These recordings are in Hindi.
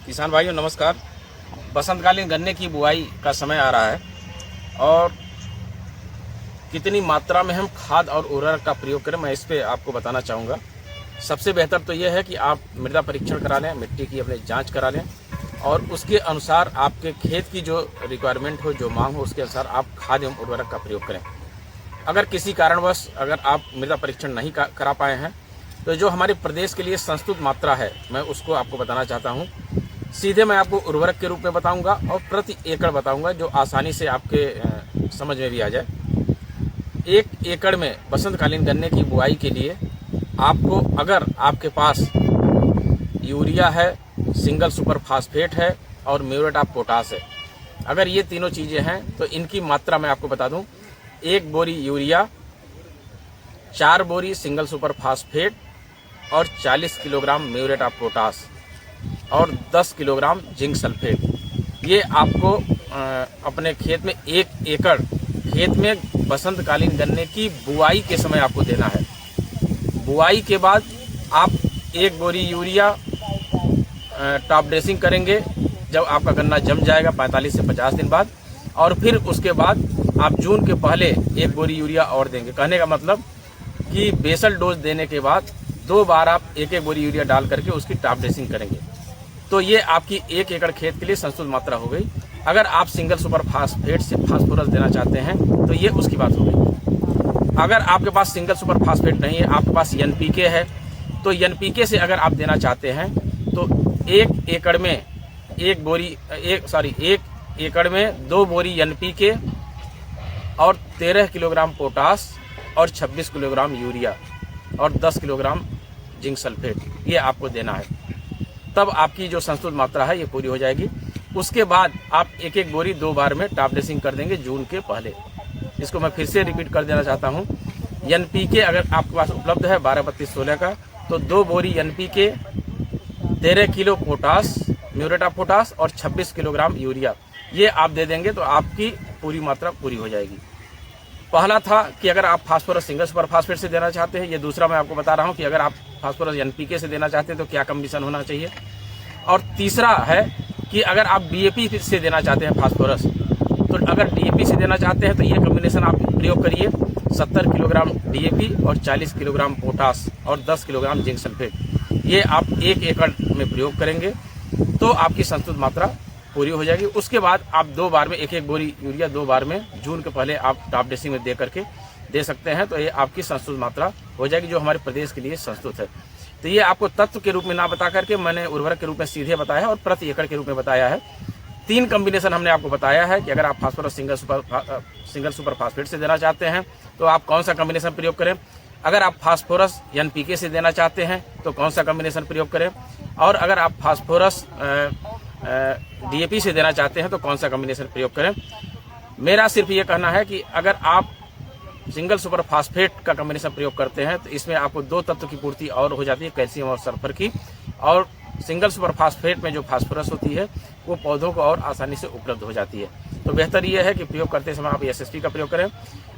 किसान भाइयों नमस्कार। बसंतकालीन गन्ने की बुआई का समय आ रहा है और कितनी मात्रा में हम खाद और उर्वरक का प्रयोग करें मैं इस पे आपको बताना चाहूँगा। सबसे बेहतर तो यह है कि आप मृदा परीक्षण करा लें, मिट्टी की अपनी जांच करा लें और उसके अनुसार आपके खेत की जो रिक्वायरमेंट हो, जो मांग हो, उसके अनुसार आप खाद एवं उर्वरक का प्रयोग करें। अगर किसी कारणवश अगर आप मृदा परीक्षण नहीं करा पाए हैं तो जो हमारे प्रदेश के लिए संस्तुत मात्रा है मैं उसको आपको बताना चाहता हूँ। सीधे मैं आपको उर्वरक के रूप में बताऊंगा और प्रति एकड़ बताऊंगा जो आसानी से आपके समझ में भी आ जाए। 1 एकड़ में बसंतकालीन गन्ने की बुआई के लिए आपको, अगर आपके पास यूरिया है, सिंगल सुपर फास्फेट है और म्यूरेट ऑफ पोटाश है, अगर ये तीनों चीज़ें हैं तो इनकी मात्रा मैं आपको बता दूं। 1 बोरी यूरिया, 4 बोरी सिंगल सुपर फास्फेट और 40 किलोग्राम म्यूरेट ऑफ पोटाश और 10 किलोग्राम जिंक सल्फेट, ये आपको अपने खेत में 1 एकड़ खेत में बसंतकालीन गन्ने की बुआई के समय आपको देना है। बुआई के बाद आप 1 बोरी यूरिया टॉप ड्रेसिंग करेंगे जब आपका गन्ना जम जाएगा 45 से 50 दिन बाद, और फिर उसके बाद आप जून के पहले 1 बोरी यूरिया और देंगे। कहने का मतलब कि बेसल डोज देने के बाद 2 बार आप 1-1 बोरी यूरिया डाल करके उसकी टॉप ड्रेसिंग करेंगे। तो ये आपकी 1 एकड़ खेत के लिए संस्तुत मात्रा हो गई। अगर आप सिंगल सुपर फास्फेट से फास्फोरस देना चाहते हैं तो ये उसकी बात हो गई। अगर आपके पास सिंगल सुपर फास्फेट नहीं है, आपके पास एनपीके है, तो एनपीके से अगर आप देना चाहते हैं तो 1 एकड़ में 1 एकड़ में 2 बोरी एनपीके और 13 किलोग्राम पोटाश और 26 किलोग्राम यूरिया और 10 किलोग्राम जिंक सल्फेट, ये आपको देना है। तब आपकी जो संस्तुत मात्रा है ये पूरी हो जाएगी। उसके बाद आप 1-1 बोरी 2 बार में टॉप ड्रेसिंग कर देंगे जून के पहले। इसको मैं फिर से रिपीट कर देना चाहता हूँ। एनपीके अगर आपके पास उपलब्ध है 12-32-16 का, तो 2 बोरी NPK, 13 kilo potash, muriate of potash और 26 किलोग्राम यूरिया, ये आप दे देंगे तो आपकी पूरी मात्रा पूरी हो जाएगी। पहला था कि अगर आप फास्फोरस सिंगल सुपर फास्फेट से देना चाहते हैं, ये दूसरा मैं आपको बता रहा हूँ कि अगर आप फास्फोरस एनपीके से देना चाहते हैं तो क्या कम्बिनेशन होना चाहिए। और तीसरा है कि अगर आप डीएपी से देना चाहते हैं फास्फोरस, तो अगर डीएपी से देना चाहते हैं तो ये कम्बिनेशन आप प्रयोग करिए। 70 किलोग्राम डीएपी और 40 किलोग्राम पोटाश और 10 किलोग्राम जिंक सल्फेट, ये आप 1 एकड़ में प्रयोग करेंगे तो आपकी संस्तुत मात्रा पूरी हो जाएगी। उसके बाद आप 2 बार में 1-1 बोरी यूरिया 2 बार में जून के पहले आप टॉप ड्रेसिंग में दे करके दे सकते हैं, तो ये आपकी संस्तुत मात्रा हो जाएगी जो हमारे प्रदेश के लिए संस्तुत है। तो ये आपको तत्व के रूप में ना बता करके मैंने उर्वरक के रूप में सीधे बताया है और प्रति एकड़ के रूप में बताया है। 3 कम्बिनेशन हमने आपको बताया है कि अगर आप फास्फोरस सिंगल सुपर फास्फेट से देना चाहते हैं तो आप कौन सा कम्बिनेशन प्रयोग करें, अगर आप फास्फोरस एनपीके से देना चाहते हैं तो कौन सा कम्बिनेशन प्रयोग करें, और अगर आप फास्फोरस डीएपी से देना चाहते हैं तो कौन सा कम्बिनेशन प्रयोग करें। मेरा सिर्फ ये कहना है कि अगर आप सिंगल सुपर फास्फेट का कम्बिनेशन प्रयोग करते हैं तो इसमें आपको 2 तत्व की पूर्ति और हो जाती है, कैल्शियम और सल्फर की, और सिंगल सुपर फास्फेट में जो फास्फोरस होती है वो पौधों को और आसानी से उपलब्ध हो जाती है। तो बेहतर ये है कि प्रयोग करते समय आप एसएसपी का प्रयोग करें।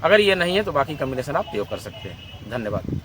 अगर ये नहीं है तो बाकी कम्बिनेशन आप प्रयोग कर सकते हैं। धन्यवाद।